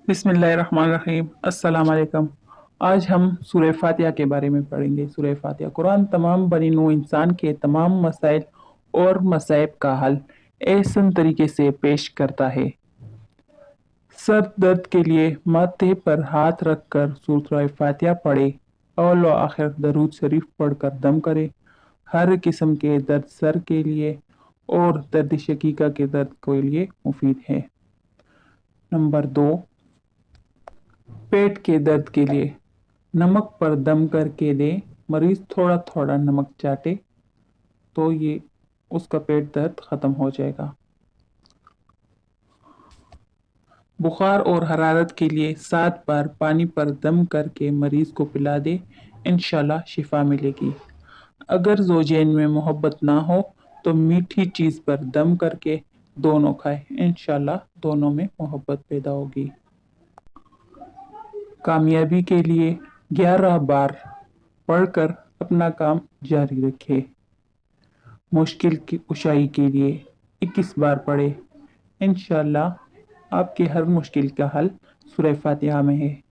बिस्मिल्लाहिर्रहमानिर्रहीम। अस्सलाम वालेकुम। आज हम सूरह फातिहा के बारे में पढ़ेंगे। सूरह फातिहा कुरान तमाम बनी नूह इंसान के तमाम मसाइल और मसाइब का हल एहसन तरीके से पेश करता है। सर दर्द के लिए माथे पर हाथ रखकर सूरह फातिहा पढ़े। अव्वल व आखिर दरूद शरीफ पढ़कर दम करे। हर किस्म के दर्द सर के लिए और दर्द शकीका के दर्द के लिए मुफीद है। नंबर 2, पेट के दर्द के लिए नमक पर दम करके दे। मरीज थोड़ा थोड़ा नमक चाटे तो ये उसका पेट दर्द खत्म हो जाएगा। बुखार और हरारत के लिए 7 बार पानी पर दम करके मरीज को पिला दे, इंशाल्लाह शिफा मिलेगी। अगर ज़ोजैन में मोहब्बत ना हो तो मीठी चीज़ पर दम करके दोनों खाए, इंशाल्लाह दोनों में मोहब्बत पैदा होगी। कामयाबी के लिए 11 बार पढ़कर अपना काम जारी रखे। मुश्किल की कुशाई के लिए 21 बार पढ़े। इंशाल्लाह आपके हर मुश्किल का हल सूरह फातिहा में है।